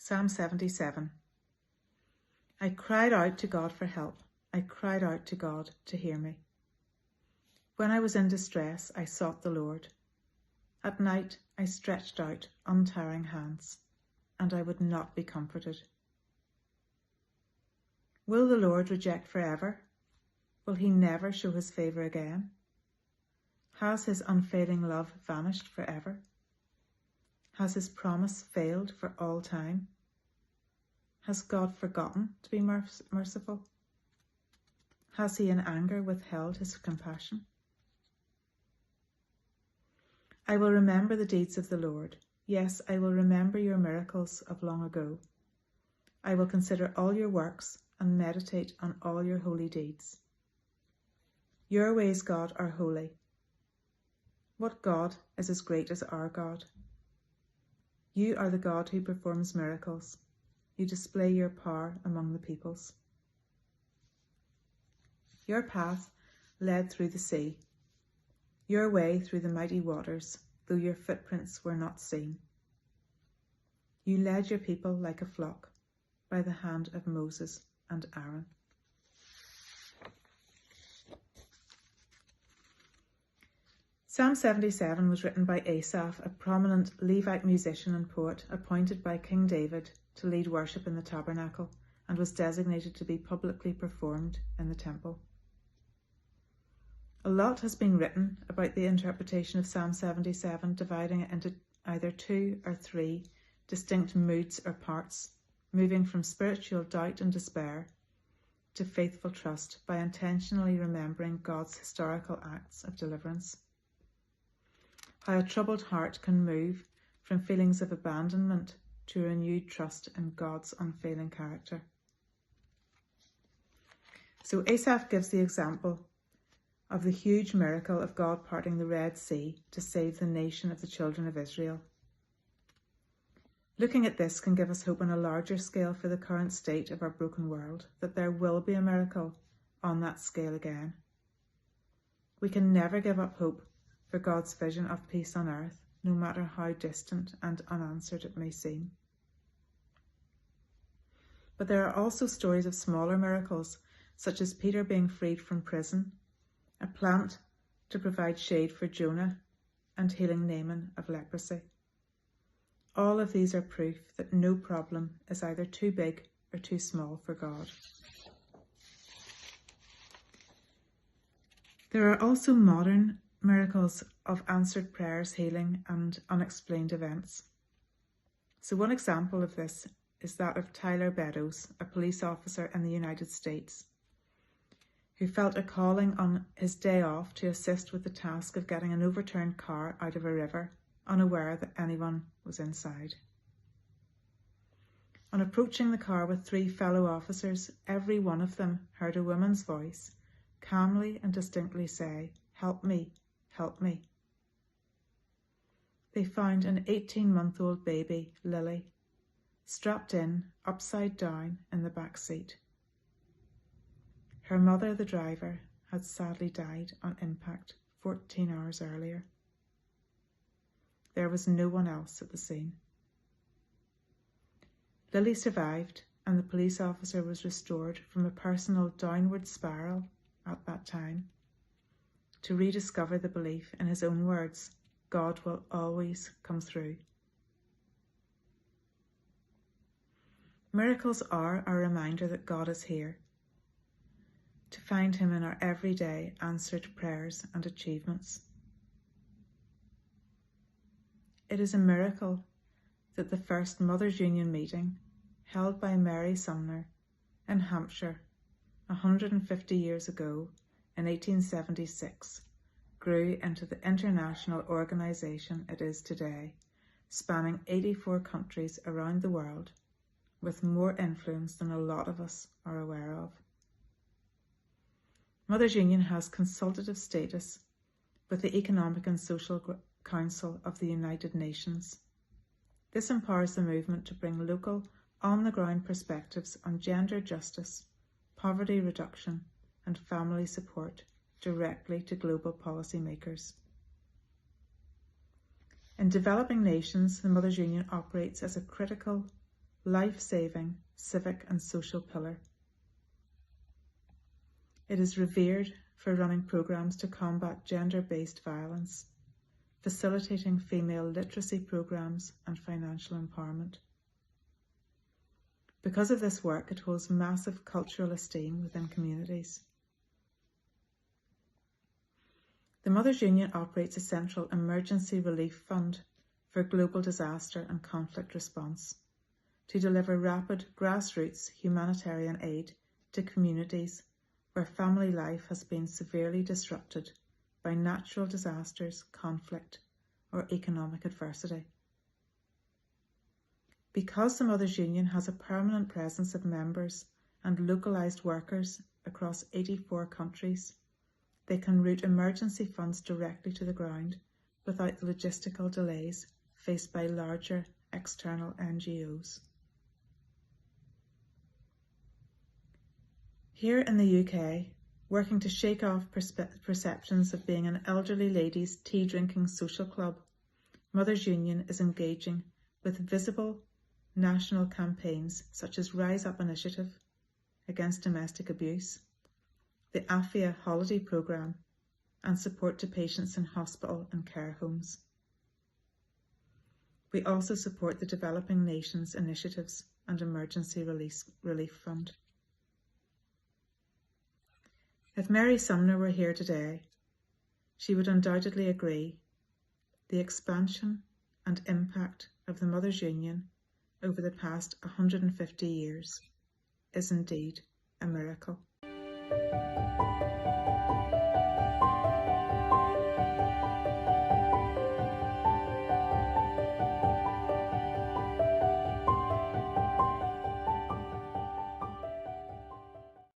Psalm 77. I cried out to God for help. I cried out to God to hear me. When I was in distress, I sought the Lord. At night, I stretched out untiring hands, and I would not be comforted. Will the Lord reject forever? Will he never show his favour again? Has his unfailing love vanished forever? Has his promise failed for all time? Has God forgotten to be merciful? Has he in anger withheld his compassion? I will remember the deeds of the Lord. Yes, I will remember your miracles of long ago. I will consider all your works and meditate on all your holy deeds. Your ways, God, are holy. What God is as great as our God? You are the God who performs miracles. You display your power among the peoples. Your path led through the sea, your way through the mighty waters, though your footprints were not seen. You led your people like a flock by the hand of Moses and Aaron. Psalm 77 was written by Asaph, a prominent Levite musician and poet appointed by King David to lead worship in the tabernacle, and was designated to be publicly performed in the temple. A lot has been written about the interpretation of Psalm 77, dividing it into either 2 or 3 distinct moods or parts, moving from spiritual doubt and despair to faithful trust by intentionally remembering God's historical acts of deliverance. How a troubled heart can move from feelings of abandonment to renewed trust in God's unfailing character. So Asaph gives the example of the huge miracle of God parting the Red Sea to save the nation of the children of Israel. Looking at this can give us hope on a larger scale for the current state of our broken world, that there will be a miracle on that scale again. We can never give up hope for God's vision of peace on earth, no matter how distant and unanswered it may seem. But there are also stories of smaller miracles, such as Peter being freed from prison, a plant to provide shade for Jonah, and healing Naaman of leprosy. All of these are proof that no problem is either too big or too small for God. There are also modern miracles of answered prayers, healing, and unexplained events. So one example of this is that of Tyler Beddoes, a police officer in the United States, who felt a calling on his day off to assist with the task of getting an overturned car out of a river, unaware that anyone was inside. On approaching the car with 3 fellow officers, every one of them heard a woman's voice calmly and distinctly say, "Help me, help me." They found an 18-month-old baby, Lily, strapped in, upside down in the back seat. Her mother, the driver, had sadly died on impact 14 hours earlier. There was no one else at the scene. Lily survived, and the police officer was restored from a personal downward spiral at that time to rediscover the belief, in his own words, God will always come through. Miracles are a reminder that God is here, to find him in our everyday answered prayers and achievements. It is a miracle that the first Mothers' Union meeting, held by Mary Sumner in Hampshire 150 years ago in 1876, grew into the international organisation it is today, spanning 84 countries around the world, with more influence than a lot of us are aware of. Mothers' Union has consultative status with the Economic and Social Council of the United Nations. This empowers the movement to bring local, on-the-ground perspectives on gender justice, poverty reduction, and family support directly to global policymakers. In developing nations, the Mothers' Union operates as a critical life-saving civic and social pillar. It is revered for running programmes to combat gender-based violence, facilitating female literacy programmes and financial empowerment. Because of this work, it holds massive cultural esteem within communities. The Mothers Union operates a central emergency relief fund for global disaster and conflict response to deliver rapid grassroots humanitarian aid to communities where family life has been severely disrupted by natural disasters, conflict, or economic adversity. Because the Mothers Union has a permanent presence of members and localised workers across 84 countries, they can route emergency funds directly to the ground without the logistical delays faced by larger external NGOs. Here in the UK, working to shake off perceptions of being an elderly ladies' tea-drinking social club, Mothers Union is engaging with visible national campaigns such as Rise Up Initiative against domestic abuse, the AFIA holiday programme, and support to patients in hospital and care homes. We also support the Developing Nations Initiatives and Emergency Relief Fund. If Mary Sumner were here today, she would undoubtedly agree the expansion and impact of the Mothers Union over the past 150 years is indeed a miracle.